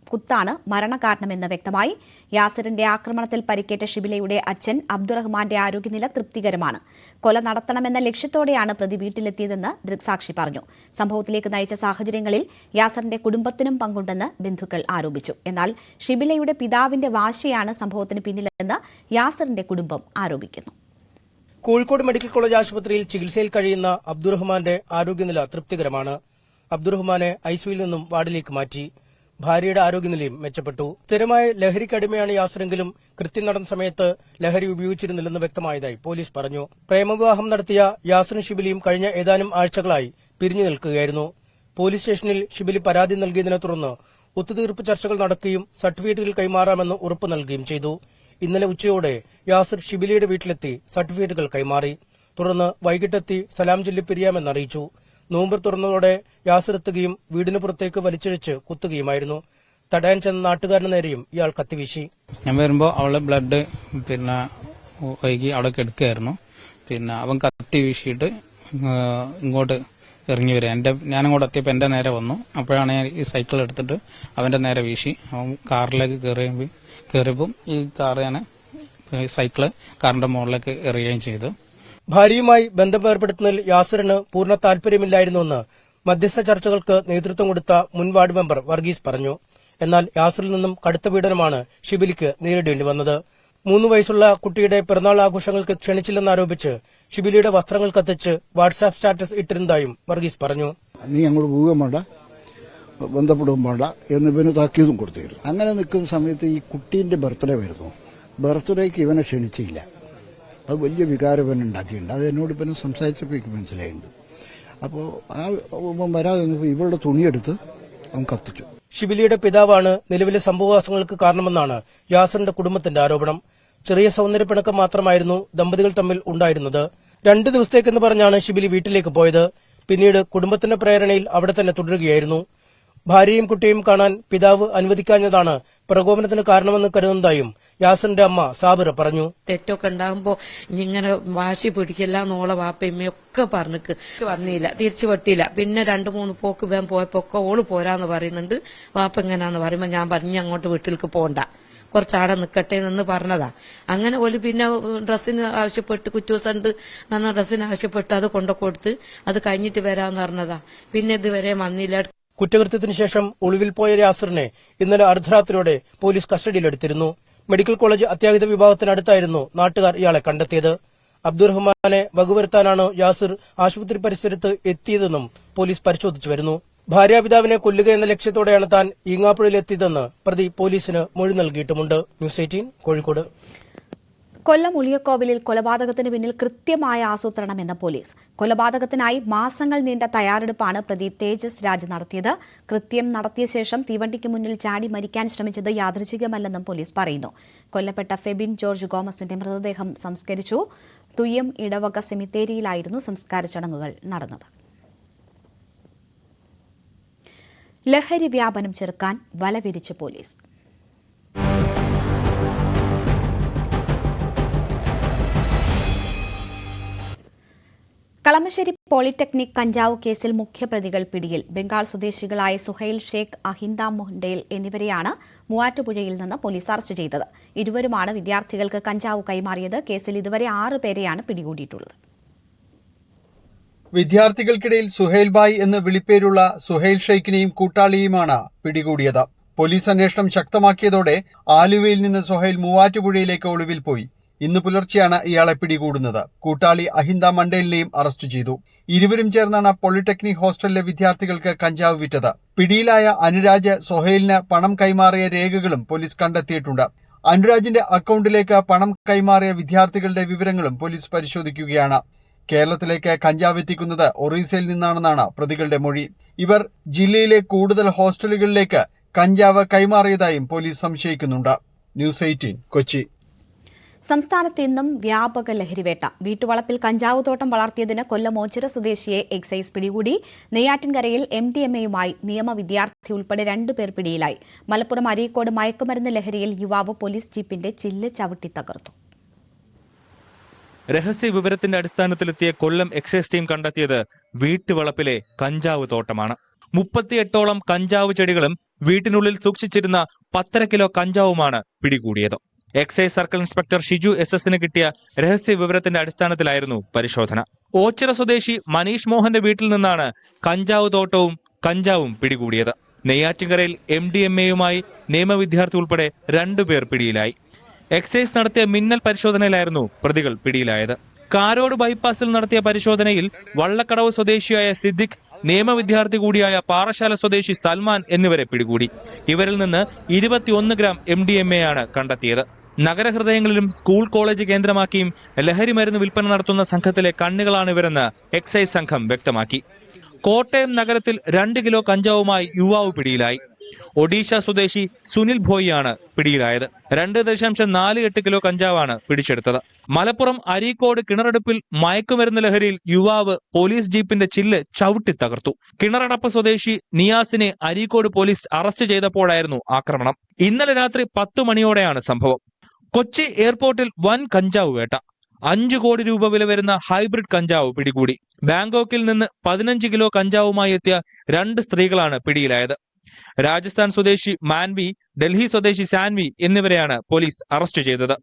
Speaker 1: കുത്താണ് മരണകാരണമെന്ന് വ്യക്തമായി. യാസിറിന്റെ ആക്രമണത്തിൽ പരിക്കേറ്റ ഷിബിലയുടെ അച്ഛൻ അബ്ദുറഹ്മാന്റെ ആരോഗ്യനില തൃപ്തികരമാണ്. കൊല നടത്തണമെന്ന ലക്ഷ്യത്തോടെയാണ് പ്രതി വീട്ടിലെത്തിയതെന്ന് ദൃക്സാക്ഷി പറഞ്ഞു. സംഭവത്തിലേക്ക് നയിച്ച സാഹചര്യങ്ങളിൽ യാസിറിന്റെ കുടുംബത്തിനും പങ്കുണ്ടെന്ന് ബന്ധുക്കൾ ആരോപിച്ചു. എന്നാൽ ഷിബിലയുടെ പിതാവിന്റെ വാശിയാണ് സംഭവത്തിന് പിന്നിലെന്ന് യാസിറിന്റെ കുടുംബം ആരോപിക്കുന്നു.
Speaker 17: കോഴിക്കോട് മെഡിക്കൽ കോളേജ് ആശുപത്രിയിൽ ചികിത്സയിൽ കഴിയുന്ന അബ്ദുറഹ്മാന്റെ ആരോഗ്യനില തൃപ്തികരമാണ്. അബ്ദുറഹ്മാനെ ഐസിയുവിൽ നിന്നും വാർഡിലേക്ക് മാറ്റി. ഭാര്യയുടെ ആരോഗ്യനിലയും മെച്ചപ്പെട്ടു. സ്ഥിരമായ ലഹരിക്കടിമയാണ് യാസിറെങ്കിലും കൃത്യം നടന്ന സമയത്ത് ലഹരി ഉപയോഗിച്ചിരുന്നില്ലെന്ന് വ്യക്തമായതായി പോലീസ് പറഞ്ഞു. പ്രേമവിവാഹം നടത്തിയ യാസിറും ഷിബിലിയും കഴിഞ്ഞ ഏതാനും ആഴ്ചകളായി പിരിഞ്ഞു നിൽക്കുകയായിരുന്നു. പോലീസ് സ്റ്റേഷനിൽ ഷിബിലി പരാതി നൽകിയതിനെ തുടർന്ന് ഒത്തുതീർപ്പ് ചർച്ചകൾ നടക്കുകയും സർട്ടിഫിക്കറ്റുകൾ കൈമാറാമെന്ന് ഉറപ്പ് നൽകുകയും ചെയ്തു. ഇന്നലെ ഉച്ചയോടെ യാസിർ ഷിബിലിയുടെ വീട്ടിലെത്തി സർട്ടിഫിക്കറ്റുകൾ കൈമാറി. തുടർന്ന് വൈകിട്ടെത്തി സലാം ചൊല്ലി പിരിയാമെന്നറിയിച്ചു. നോമ്പ് തുറന്നതോടെ യാസിർ എത്തുകയും വീടിന് പുറത്തേക്ക് വലിച്ചിഴച്ച് കുത്തുകയുമായിരുന്നു. തടയാൻ ചെന്ന നാട്ടുകാരന് നേരെയും ഇയാൾ കത്തിവീശി.
Speaker 18: ഞാൻ വരുമ്പോൾ അവളെ ബ്ലഡ് വൈകി അവിടെ കിടക്കുകയായിരുന്നു. അവൻ കത്തി വീശിയിട്ട് ഇങ്ങോട്ട് ഇറങ്ങി വരിക. ഞാനങ്ങോട്ട് എത്തിയപ്പോൾ എന്റെ നേരെ വന്നു. അപ്പോഴാണ് ഞാൻ ഈ സൈക്കിൾ എടുത്തിട്ട് അവന്റെ നേരെ വീശി. അവൻ കാറിലേക്ക് കയറിയപ്പോൾ ഈ കാർ ഞാൻ സൈക്കിള് കാറിന്റെ മുകളിലേക്ക് എറിയുകയും ചെയ്തു.
Speaker 17: ഭാര്യയുമായി ബന്ധം ഏർപ്പെടുത്തുന്നതിൽ യാസിറിന് പൂർണ്ണ താൽപര്യമില്ലായിരുന്നുവെന്ന് മധ്യസ്ഥ ചർച്ചകൾക്ക് നേതൃത്വം കൊടുത്ത മുൻ വാർഡ് മെമ്പർ വർഗീസ് പറഞ്ഞു. എന്നാൽ യാസിറിൽ നിന്നും കടുത്ത പീഡനമാണ് ഷിബിലിക്ക് നേരിടേണ്ടി വന്നത്. 3 വയസ്സുള്ള കുട്ടിയുടെ പിറന്നാൾ ആഘോഷങ്ങൾക്ക് ക്ഷണിച്ചില്ലെന്നാരോപിച്ച് ഷിബിലിയുടെ വസ്ത്രങ്ങൾ കത്തിച്ച് വാട്സാപ്പ് സ്റ്റാറ്റസ് ഇട്ടിരുന്നതായും വർഗീസ് പറഞ്ഞു.
Speaker 19: നീ അങ്ങോട്ട് പോവുകയും വേണ്ട, ബന്ധപ്പെടുകയും വേണ്ട എന്ന് ഇവന് താക്കീതും കൊടുത്തിരുന്നു. അങ്ങനെ നിൽക്കുന്ന സമയത്ത് ഈ കുട്ടീന്റെ ബർത്ത്ഡേ വരുന്നു. ബർത്ത്ഡേക്ക് ഇവനെ ക്ഷണിച്ചില്ല. അത് വലിയ വികാരപനം ഉണ്ടാക്കിയിട്ടുണ്ട്. അത് എന്നോട് ഇപ്പം സംസാരിച്ചപ്പോൾ എനിക്ക് മനസ്സിലായിട്ടുണ്ട്. അപ്പോൾ ആ വരാതെ ഇവളുടെ തുണിയെടുത്ത് അവൻ കത്തിച്ചു.
Speaker 17: ഷിബിലിയുടെ പിതാവാണ് നിലവിലെ സംഭവവാസങ്ങൾക്ക് കാരണമെന്നാണ് യാസറിന്റെ കുടുംബത്തിന്റെ ആരോപണം. ചെറിയ സൗന്ദര്യപ്പിണക്കം മാത്രമായിരുന്നു ദമ്പതികൾ തമ്മിൽ ഉണ്ടായിരുന്നത്. 2 ദിവസത്തേക്കെന്ന് പറഞ്ഞാണ് ഷിബിലി വീട്ടിലേക്ക് പോയത്. പിന്നീട് കുടുംബത്തിന്റെ പ്രേരണയിൽ അവിടെ തന്നെ തുടരുകയായിരുന്നു. ഭാര്യയും കുട്ടിയും കാണാൻ പിതാവ് അനുവദിക്കാഞ്ഞതാണ് പ്രകോപനത്തിന് കാരണമെന്ന് കരുതുന്നതായും യാസറിന്റെ അമ്മ സാബിറ പറഞ്ഞു.
Speaker 20: തെറ്റൊക്കെ ഉണ്ടാകുമ്പോ ഇങ്ങനെ വാശി പിടിക്കില്ല എന്നോളെ വാപ്പയമ്മയൊക്കെ പറഞ്ഞിക്ക് വന്നില്ല, തിരിച്ചു വെട്ടിയില്ല. പിന്നെ 2-3 പോക്ക് വേഗം പോയപ്പോ ഒക്കെ ഓള് പോരാന്ന് പറയുന്നുണ്ട്. വാപ്പ എങ്ങനെയാന്ന് പറയുമ്പോ ഞാൻ പറഞ്ഞു അങ്ങോട്ട് വീട്ടിലേക്ക് പോണ്ട, കുറച്ചാടെ നിൽക്കട്ടെ എന്ന് പറഞ്ഞതാ. അങ്ങനെ ഒരു പിന്നെ ഡ്രസ്സിന് ആവശ്യപ്പെട്ട് കുറ്റൂസുണ്ട് എന്ന ഡ്രസ്സിന് ആവശ്യപ്പെട്ട് അത് കൊണ്ടുകൊടുത്ത് അത് കഴിഞ്ഞിട്ട് വരാന്ന് പറഞ്ഞതാ. പിന്നെ ഇതുവരെ വന്നില്ല.
Speaker 17: കുറ്റകൃത്യത്തിന് ശേഷം ഒളിവിൽ പോയ യാസറിനെ ഇന്നലെ അർദ്ധരാത്രിയോടെ പോലീസ് കസ്റ്റഡിയിലെടുത്തിരുന്നു. മെഡിക്കൽ കോളേജ് അത്യാഹിത വിഭാഗത്തിനടുത്തായിരുന്നു നാട്ടുകാർ ഇയാളെ കണ്ടെത്തിയത്. അബ്ദുറഹ്മാനെ വകുവരുത്താനാണ് യാസിർ ആശുപത്രി പരിസരത്ത് എത്തിയതെന്നും പോലീസ് പരിശോധിച്ചു വരുന്നു. ഭാര്യാപിതാവിനെ കൊല്ലുക എന്ന ലക്ഷ്യത്തോടെയാണ് താൻ ഈങ്ങാപ്പുഴയിലെത്തിയതെന്ന് പ്രതി പോലീസിന് മൊഴി നൽകിയിട്ടുമുണ്ട്. ന്യൂസ് 18 കോഴിക്കോട്.
Speaker 1: കൊല്ലം ഉളിയക്കോവിലിൽ കൊലപാതകത്തിന് പിന്നിൽ കൃത്യമായ ആസൂത്രണമെന്ന പോലീസ്. കൊലപാതകത്തിനായി മാസങ്ങൾ നീണ്ട തയ്യാറെടുപ്പാണ് പ്രതി തേജസ് രാജ് നടത്തിയത്. കൃത്യം നടത്തിയ ശേഷം തീവണ്ടിക്ക് മുന്നിൽ ചാടി മരിക്കാൻ ശ്രമിച്ചത് യാദൃച്ഛികമല്ലെന്നും പോലീസ് പറയുന്നു. കൊല്ലപ്പെട്ട ഫെബിൻ ജോർജ് ഗോമസിന്റെ മൃതദേഹം സംസ്കരിച്ചു. തുയ്യം ഇടവക സെമിത്തേരിയിലായിരുന്നു സംസ്കാര ചടങ്ങുകൾ നടന്നത്. ലഹരി വ്യാപനം ചെറുക്കാൻ വലവിരിച്ച് പോലീസ്. കളമശ്ശേരി പോളിടെക്നിക് കഞ്ചാവ് കേസിൽ മുഖ്യപ്രതികൾ പിടിയിൽ. ബംഗാൾ സ്വദേശികളായ സുഹൈൽ ഷേഖ്, അഹിന്ദ മൊഹ്ഡേൽ എന്നിവരെയാണ് മൂവാറ്റുപുഴയിൽ നിന്ന് പോലീസ് അറസ്റ്റ് ചെയ്തത്. ഇരുവരുമാണ് വിദ്യാർത്ഥികൾക്ക് കഞ്ചാവ് കൈമാറിയത്. കേസിൽ ഇതുവരെ 6 പേരെയാണ് പിടികൂടിയിട്ടുള്ളത്.
Speaker 21: വിദ്യാർത്ഥികൾക്കിടയിൽ സുഹൈൽ ബായ് എന്ന് വിളിപ്പേരുള്ള സുഹൈൽ ഷെയ്ഖിനെയും കൂട്ടാളിയുമാണ് പിടികൂടിയത്. പോലീസ് അന്വേഷണം ശക്തമാക്കിയതോടെ ആലുവയിൽ നിന്ന് സുഹൈൽ മൂവാറ്റുപുഴയിലേക്ക് ഒളിവിൽ പോയി. ഇന്ന് പുലർച്ചെയാണ് ഇയാളെ പിടികൂടുന്നത്. കൂട്ടാളി അഹിന്ദ മണ്ടേലിനെയും അറസ്റ്റ് ചെയ്തു. ഇരുവരും ചേർന്നാണ് പോളിടെക്നിക് ഹോസ്റ്റലിലെ വിദ്യാർത്ഥികൾക്ക് കഞ്ചാവ് വിറ്റത്. പിടിയിലായ അനുരാജ് സുഹൈലിന് പണം കൈമാറിയ രേഖകളും പോലീസ് കണ്ടെത്തിയിട്ടുണ്ട്. അനുരാജിന്റെ അക്കൌണ്ടിലേക്ക് പണം കൈമാറിയ വിദ്യാർത്ഥികളുടെ വിവരങ്ങളും പോലീസ് പരിശോധിക്കുകയാണ്. കേരളത്തിലേക്ക് കഞ്ചാവ് എത്തിക്കുന്നത് ഒറീസയിൽ നിന്നാണെന്നാണ് പ്രതികളുടെ മൊഴി. ഇവർ ജില്ലയിലെ കൂടുതൽ ഹോസ്റ്റലുകളിലേക്ക് കഞ്ചാവ് കൈമാറിയതായും പോലീസ് സംശയിക്കുന്നുണ്ട്. ന്യൂസ് 18 കൊച്ചി.
Speaker 1: സംസ്ഥാനത്ത് ഇന്നും വ്യാപക ലഹരിവേട്ട. വീട്ടുവളപ്പിൽ കഞ്ചാവ് തോട്ടം വളർത്തിയതിന് കൊല്ലം ഓച്ചിറ സ്വദേശിയെ എക്സൈസ് പിടികൂടി. നെയ്യാറ്റിൻകരയിൽ MDMAയുമായി നിയമ വിദ്യാർത്ഥി ഉൾപ്പെടെ 2 പേർ പിടിയിലായി. മലപ്പുറം അരീക്കോട് മയക്കുമരുന്ന് ലഹരിയിൽ യുവാവ് പോലീസ് ജീപ്പിന്റെ ചില്ല് ചവിട്ടി തകർത്തു.
Speaker 22: രഹസ്യ വിവരത്തിന്റെ അടിസ്ഥാനത്തിലെത്തിയ കൊല്ലം എക്സൈസ് ടീം കണ്ടെത്തിയത് വീട്ടുവളപ്പിലെ കഞ്ചാവ് തോട്ടമാണ്. 38ഓളം കഞ്ചാവ് ചെടികളും വീട്ടിനുള്ളിൽ സൂക്ഷിച്ചിരുന്ന 1.5 കിലോ കഞ്ചാവുമാണ് പിടികൂടിയത്. Excise circle inspector Shiju SS കിട്ടിയ രഹസ്യ വിവരത്തിന്റെ അടിസ്ഥാനത്തിലായിരുന്നു പരിശോധന. ഓച്ചിറ സ്വദേശി മനീഷ് മോഹന്റെ വീട്ടിൽ നിന്നാണ് കഞ്ചാവ് തോട്ടവും കഞ്ചാവും പിടികൂടിയത്. നെയ്യാറ്റിൻകരയിൽ MDMAയുമായി നിയമവിദ്യാർത്ഥി ഉൾപ്പെടെ 2 പേർ പിടിയിലായി. എക്സൈസ് നടത്തിയ മിന്നൽ പരിശോധനയിലായിരുന്നു പ്രതികൾ പിടിയിലായത്. കാരോട് ബൈപ്പാസിൽ നടത്തിയ പരിശോധനയിൽ വള്ളക്കടവ് സ്വദേശിയായ സിദ്ദിഖ്, നിയമവിദ്യാർത്ഥി കൂടിയായ പാറശാല സ്വദേശി സൽമാൻ എന്നിവരെ പിടികൂടി. ഇവരിൽ നിന്ന് 21 ഗ്രാം MDMA ആണ് കണ്ടെത്തിയത്. നഗരഹൃദയങ്ങളിലും സ്കൂൾ കോളേജ് കേന്ദ്രമാക്കിയും ലഹരി മരുന്ന് വിൽപ്പന നടത്തുന്ന സംഘത്തിലെ കണ്ണികളാണ് ഇവരെന്ന് എക്സൈസ് സംഘം വ്യക്തമാക്കി. കോട്ടയം നഗരത്തിൽ 2 കിലോ കഞ്ചാവുമായി യുവാവ് പിടിയിലായി. ഒഡീഷ സ്വദേശി സുനിൽ ഭോയിയാണ് പിടിയിലായത്. 2.48 കിലോ കഞ്ചാവാണ് പിടിച്ചെടുത്തത്. മലപ്പുറം അരീക്കോട് കിണറടുപ്പിൽ മയക്കുമരുന്ന് ലഹരിയിൽ യുവാവ് പോലീസ് ജീപ്പിന്റെ ചില്ല് ചവിട്ടി തകർത്തു. കിണറടപ്പ് സ്വദേശി നിയാസിനെ അരീക്കോട് പോലീസ് അറസ്റ്റ് ചെയ്തപ്പോഴായിരുന്നു ആക്രമണം. ഇന്നലെ രാത്രി 10 മണിയോടെയാണ് സംഭവം. കൊച്ചി എയർപോർട്ടിൽ വൻ കഞ്ചാവ് വേട്ട. 5 കോടി രൂപ വില വരുന്ന ഹൈബ്രിഡ് കഞ്ചാവ് പിടികൂടി. ബാങ്കോക്കിൽ നിന്ന് 15 കിലോ കഞ്ചാവുമായി എത്തിയ 2 സ്ത്രീകളാണ് പിടിയിലായത്. രാജസ്ഥാൻ സ്വദേശി മാൻവി, ഡൽഹി സ്വദേശി സാൻവി എന്നിവരെയാണ് പോലീസ് അറസ്റ്റ് ചെയ്തത്.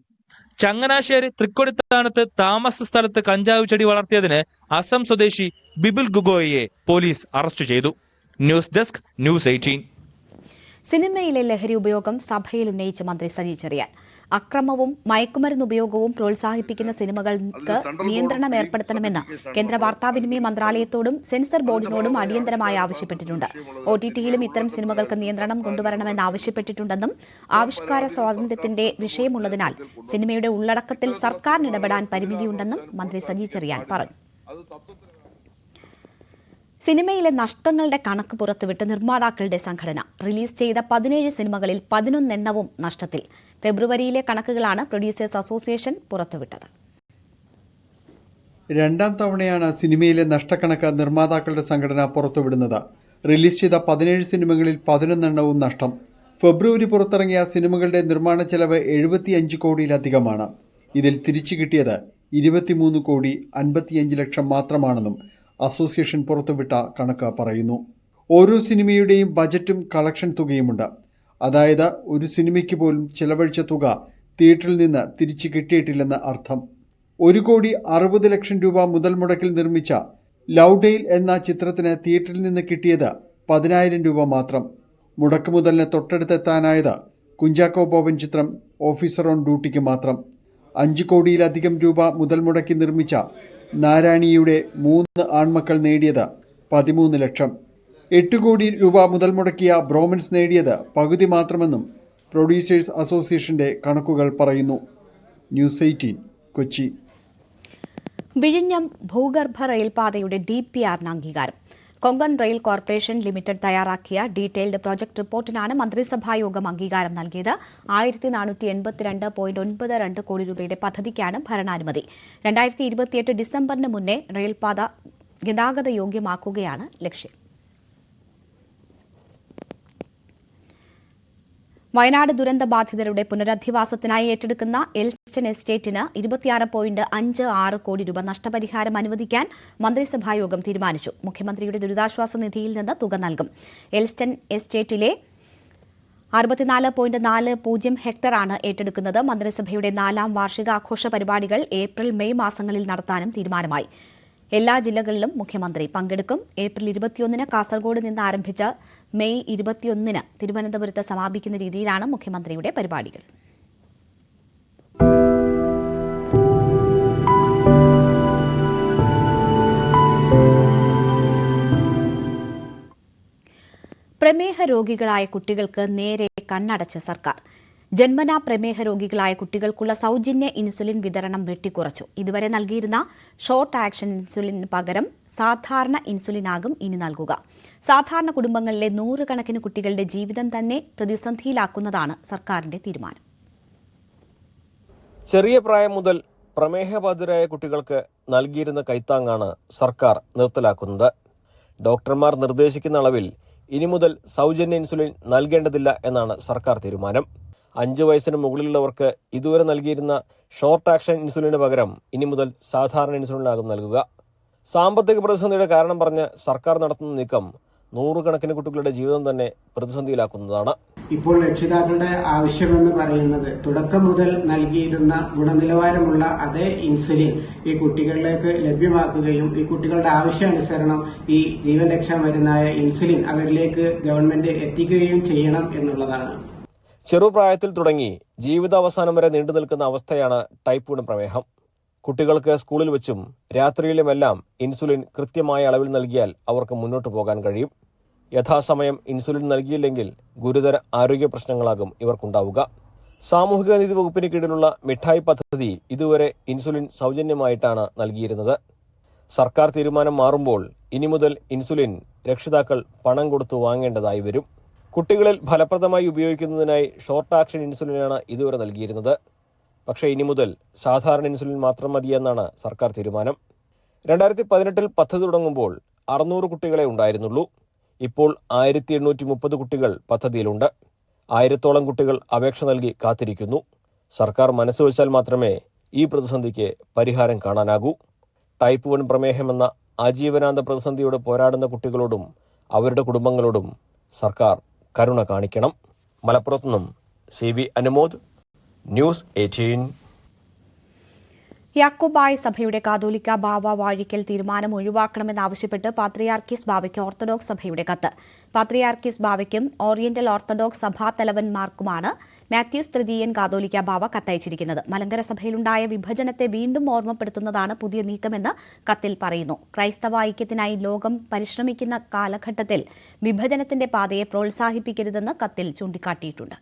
Speaker 22: ചങ്ങനാശ്ശേരി തൃക്കൊടിത്താനത്ത് താമസ സ്ഥലത്ത് കഞ്ചാവ് ചെടി വളർത്തിയതിന് അസം സ്വദേശി ബിബിൽ ഗുഗോയെ പോലീസ് അറസ്റ്റ് ചെയ്തു. News desk news 18.
Speaker 1: സിനിമയിലെ ലഹരി ഉപയോഗം സഭയിൽ ഉന്നയിച്ച മന്ത്രി സജി ചെറിയാൻ. അക്രമവും മയക്കുമരുന്ന് ഉപയോഗവും പ്രോത്സാഹിപ്പിക്കുന്ന സിനിമകൾക്ക് നിയന്ത്രണം ഏർപ്പെടുത്തണമെന്ന് കേന്ദ്ര വാർത്താവിനിമയ മന്ത്രാലയത്തോടും സെൻസർ ബോർഡിനോടും അടിയന്തരമായി ആവശ്യപ്പെട്ടിട്ടുണ്ട്. OTT-യിലും ഇത്തരം സിനിമകൾക്ക് നിയന്ത്രണം കൊണ്ടുവരണമെന്ന് ആവശ്യപ്പെട്ടിട്ടുണ്ടെന്നും ആവിഷ്കാര സ്വാതന്ത്ര്യത്തിന്റെ വിഷയമുള്ളതിനാൽ സിനിമയുടെ ഉള്ളടക്കത്തിൽ സർക്കാരിന് ഇടപെടാൻ പരിമിതിയുണ്ടെന്നും മന്ത്രി സജി ചെറിയാൻ പറഞ്ഞു. സിനിമയിലെ നഷ്ടങ്ങളുടെ കണക്ക് പുറത്തുവിട്ട് നിർമ്മാതാക്കളുടെ സംഘടന റിലീസ് ചെയ്ത 17 സിനിമകളിൽ 11 എണ്ണവും നഷ്ടത്തിൽ. ഫെബ്രുവരിയിലെ കണക്കുകളാണ് പ്രൊഡ്യൂസേഴ്സ് അസോസിയേഷൻ പുറത്തുവിട്ടത്.
Speaker 21: രണ്ടാം തവണയാണ് സിനിമയിലെ നഷ്ടക്കണക്ക് നിർമ്മാതാക്കളുടെ സംഘടന പുറത്തുവിടുന്നത്. റിലീസ് ചെയ്ത 17 സിനിമകളിൽ 11 എണ്ണവും നഷ്ടം. ഫെബ്രുവരി പുറത്തിറങ്ങിയ സിനിമകളുടെ നിർമ്മാണ ചെലവ് 75 കോടിയിലധികമാണ്. ഇതിൽ തിരിച്ചു കിട്ടിയത് 23 കോടി 55 ലക്ഷം മാത്രമാണെന്നും അസോസിയേഷൻ പുറത്തുവിട്ട കണക്ക് പറയുന്നു. ഓരോ സിനിമയുടെയും ബജറ്റും കളക്ഷൻ തുകയുമുണ്ട്. അതായത് ഒരു സിനിമയ്ക്ക് പോലും ചെലവഴിച്ച തുക തിയേറ്ററിൽ നിന്ന് തിരിച്ചു കിട്ടിയിട്ടില്ലെന്ന് അർത്ഥം. 1 കോടി 60 ലക്ഷം രൂപ മുതൽ മുടക്കിൽ നിർമ്മിച്ച ലൗഡെയിൽ എന്ന ചിത്രത്തിന് തിയേറ്ററിൽ നിന്ന് കിട്ടിയത് 10,000 രൂപ മാത്രം. മുടക്ക് മുതലിന് തൊട്ടടുത്തെത്താനായത് കുഞ്ചാക്കോ ബോബൻ ചിത്രം ഓഫീസർ ഓൺ ഡ്യൂട്ടിക്ക് മാത്രം. 5 കോടിയിലധികം രൂപ മുതൽ മുടക്കി നിർമ്മിച്ച നാരായണിയുടെ 3 ആൺമക്കൾ നേടിയത് 13 ലക്ഷം. 8 കോടി രൂപ മുതൽ മുടക്കിയ ബ്രോമൻസ് നേടിയത് പകുതി മാത്രമെന്നും പ്രൊഡ്യൂസേഴ്സ് അസോസിയേഷന്റെ കണക്കുകൾ പറയുന്നു. ന്യൂസ് 18 കൊച്ചി.
Speaker 1: വിഴിഞ്ഞം ഭൂഗർഭ റെയിൽപാതയുടെ DPRന് അംഗീകാരം. കൊങ്കൺ റെയിൽ കോർപ്പറേഷൻ ലിമിറ്റഡ് തയ്യാറാക്കിയ ഡീറ്റെയിൽഡ് പ്രോജക്ട് റിപ്പോർട്ടിനാണ് മന്ത്രിസഭായോഗം അംഗീകാരം നൽകിയത്. 1482.92 കോടി രൂപയുടെ പദ്ധതിക്കാണ് ഭരണാനുമതി. 2028 ഡിസംബറിന് മുന്നേ റെയിൽപാത ഗതാഗത യോഗ്യമാക്കുകയാണ് ലക്ഷ്യം. വയനാട് ദുരന്ത ബാധിതരുടെ പുനരധിവാസത്തിനായി ഏറ്റെടുക്കുന്ന എൽസ്റ്റൺ എസ്റ്റേറ്റിന് 26.56 കോടി രൂപ നഷ്ടപരിഹാരം അനുവദിക്കാൻ മന്ത്രിസഭായോഗം തീരുമാനിച്ചു. മുഖ്യമന്ത്രിയുടെ ദുരിതാശ്വാസ നിധിയിൽ നിന്ന് തുക നൽകും. എൽസ്റ്റൺ എസ്റ്റേറ്റിലെ 64.40 ഹെക്ടറാണ് ഏറ്റെടുക്കുന്നത്. മന്ത്രിസഭയുടെ 4ാം വാർഷികാഘോഷ പരിപാടികൾ ഏപ്രിൽ മെയ് മാസങ്ങളിൽ നടത്താനും തീരുമാനമായി. എല്ലാ ജില്ലകളിലും മുഖ്യമന്ത്രി പങ്കെടുക്കും. ഏപ്രിൽ 21-ന് കാസർഗോഡ് നിന്ന് ആരംഭിച്ച മെയ് 21-ന് തിരുവനന്തപുരത്ത് സമാപിക്കുന്ന രീതിയിലാണ് മുഖ്യമന്ത്രിയുടെ പരിപാടികൾ. പ്രമേഹ രോഗികളായ കുട്ടികൾക്ക് നേരെ കണ്ണടച്ച സർക്കാർ. ജന്മനാ പ്രമേഹ രോഗികളായ കുട്ടികൾക്കുള്ള സൌജന്യ ഇൻസുലിൻ വിതരണം വെട്ടിക്കുറച്ചു. ഇതുവരെ നൽകിയിരുന്ന ഷോർട്ട് ആക്ഷൻ ഇൻസുലിന് പകരം സാധാരണ ഇൻസുലിനാകും ഇനി നൽകുക. സാധാരണ കുടുംബങ്ങളിലെ 100 കണക്കിന് കുട്ടികളുടെ ജീവിതം തന്നെ പ്രതിസന്ധിയിലാക്കുന്നതാണ് സർക്കാരിന്റെ തീരുമാനം.
Speaker 2: ചെറിയ പ്രായം മുതൽ പ്രമേഹബാധിതരായ കുട്ടികൾക്ക് നൽകിയിരുന്ന കൈത്താങ്ങാണ് സർക്കാർ നിർത്തലാക്കുന്നത്. ഡോക്ടർമാർ നിർദ്ദേശിക്കുന്ന അളവിൽ ഇനി മുതൽ സൌജന്യ ഇൻസുലിൻ നൽകേണ്ടതില്ല എന്നാണ് സർക്കാർ തീരുമാനം. 5 വയസ്സിന് മുകളിലുള്ളവർക്ക് ഇതുവരെ നൽകിയിരുന്ന ഷോർട്ട് ആക്ഷൻ ഇൻസുലിന് പകരം ഇനി മുതൽ സാധാരണ ഇൻസുലിനാകും നൽകുക. സാമ്പത്തിക പ്രതിസന്ധിയുടെ കാരണം പറഞ്ഞ് സർക്കാർ നടത്തുന്ന നീക്കം 100 കണക്കിന് കുട്ടികളുടെ ജീവിതം തന്നെ പ്രതിസന്ധിയിലാക്കുന്നതാണ്.
Speaker 5: ഇപ്പോൾ രക്ഷിതാക്കളുടെ ആവശ്യമെന്ന് പറയുന്നത് തുടക്കം മുതൽ നൽകിയിരുന്ന ഗുണനിലവാരമുള്ള അതേ ഇൻസുലിൻ ഈ കുട്ടികളിലേക്ക് ലഭ്യമാക്കുകയും ഈ കുട്ടികളുടെ ആവശ്യാനുസരണം ഈ ജീവൻ രക്ഷാ മരുന്നായ ഇൻസുലിൻ അവരിലേക്ക് ഗവൺമെന്റ് എത്തിക്കുകയും ചെയ്യണം എന്നുള്ളതാണ്.
Speaker 2: ചെറുപ്രായത്തിൽ തുടങ്ങി ജീവിതാവസാനം വരെ നീണ്ടു നിൽക്കുന്ന അവസ്ഥയാണ് ടൈപ്പ് 1 പ്രമേഹം. കുട്ടികൾക്ക് സ്കൂളിൽ വെച്ചും രാത്രിയിലുമെല്ലാം ഇൻസുലിൻ കൃത്യമായ അളവിൽ നൽകിയാൽ അവർക്ക് മുന്നോട്ട് പോകാൻ കഴിയും. യഥാസമയം ഇൻസുലിൻ നൽകിയില്ലെങ്കിൽ ഗുരുതര ആരോഗ്യ പ്രശ്നങ്ങളാകും ഇവർക്കുണ്ടാവുക. സാമൂഹികനീതി വകുപ്പിന് കീഴിലുള്ള മിഠായി പദ്ധതി ഇതുവരെ ഇൻസുലിൻ സൗജന്യമായിട്ടാണ് നൽകിയിരുന്നത്. സർക്കാർ തീരുമാനം മാറുമ്പോൾ ഇനി മുതൽ ഇൻസുലിൻ രക്ഷിതാക്കൾ പണം കൊടുത്തു വാങ്ങേണ്ടതായി വരും. കുട്ടികളിൽ ഫലപ്രദമായി ഉപയോഗിക്കുന്നതിനായി ഷോർട്ട് ആക്ഷൻ ഇൻസുലിനാണ് ഇതുവരെ നൽകിയിരുന്നത്. പക്ഷേ ഇനി മുതൽ സാധാരണ ഇൻസുലിൻ മാത്രം മതിയെന്നാണ് സർക്കാർ തീരുമാനം. 2018 പദ്ധതി തുടങ്ങുമ്പോൾ 600 കുട്ടികളെ ഉണ്ടായിരുന്നുള്ളൂ. ഇപ്പോൾ 1830 കുട്ടികൾ പദ്ധതിയിലുണ്ട്. 1000-ഓളം കുട്ടികൾ അപേക്ഷ നൽകി കാത്തിരിക്കുന്നു. സർക്കാർ മനസ്സുവെച്ചാൽ മാത്രമേ ഈ പ്രതിസന്ധിക്ക് പരിഹാരം കാണാനാകൂ. ടൈപ്പ് 1 പ്രമേഹമെന്ന ആജീവനാന്ത പ്രതിസന്ധിയോട് പോരാടുന്ന കുട്ടികളോടും അവരുടെ കുടുംബങ്ങളോടും സർക്കാർ കരുണ കാണിക്കണം. മലപ്പുറത്തുനിന്നും CB അനുമോദ്, ന്യൂസ് 18.
Speaker 1: യാക്കോബായ സഭയുടെ കാതോലിക്ക ബാവ വാഴിക്കൽ തീരുമാനം ഒഴിവാക്കണമെന്നാവശ്യപ്പെട്ട് പാത്രിയാർക്കീസ് ബാവയ്ക്ക് ഓർത്തഡോക്സ് സഭയുടെ കത്ത്. പാത്രിയാർക്കീസ് ബാവയ്ക്കും ഓറിയന്റൽ ഓർത്തഡോക്സ് സഭാതലവന്മാർക്കുമാണ് മാത്യൂസ് തൃതീയൻ കാതോലിക്ക ബാവ കത്തയച്ചിരിക്കുന്നത്. മലങ്കര സഭയിലുണ്ടായ വിഭജനത്തെ വീണ്ടും ഓർമ്മപ്പെടുത്തുന്നതാണ് പുതിയ നീക്കമെന്ന് കത്തിൽ പറയുന്നു. ക്രൈസ്തവ ഐക്യത്തിനായി ലോകം പരിശ്രമിക്കുന്ന കാലഘട്ടത്തിൽ വിഭജനത്തിന്റെ പാതയെ പ്രോത്സാഹിപ്പിക്കരുതെന്ന് കത്തിൽ ചൂണ്ടിക്കാട്ടിയിട്ടുണ്ട്.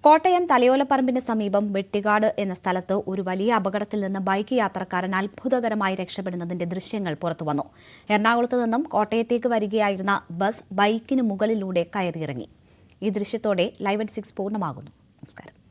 Speaker 1: കോട്ടയം തലയോലപ്പറമ്പിന് സമീപം വെട്ടിക്കാട് എന്ന സ്ഥലത്ത് ഒരു വലിയ അപകടത്തിൽ നിന്ന് ബൈക്ക് യാത്രക്കാരൻ അത്ഭുതകരമായി രക്ഷപ്പെടുന്നതിന്റെ ദൃശ്യങ്ങൾ പുറത്തുവന്നു. എറണാകുളത്ത് നിന്നും കോട്ടയത്തേക്ക് വരികയായിരുന്ന ബസ് ബൈക്കിന് മുകളിലൂടെ കയറിയിറങ്ങി. ഈ ദൃശ്യത്തോടെ ലൈവ് at 6 പൂർണ്ണമാകുന്നു. നമസ്കാരം.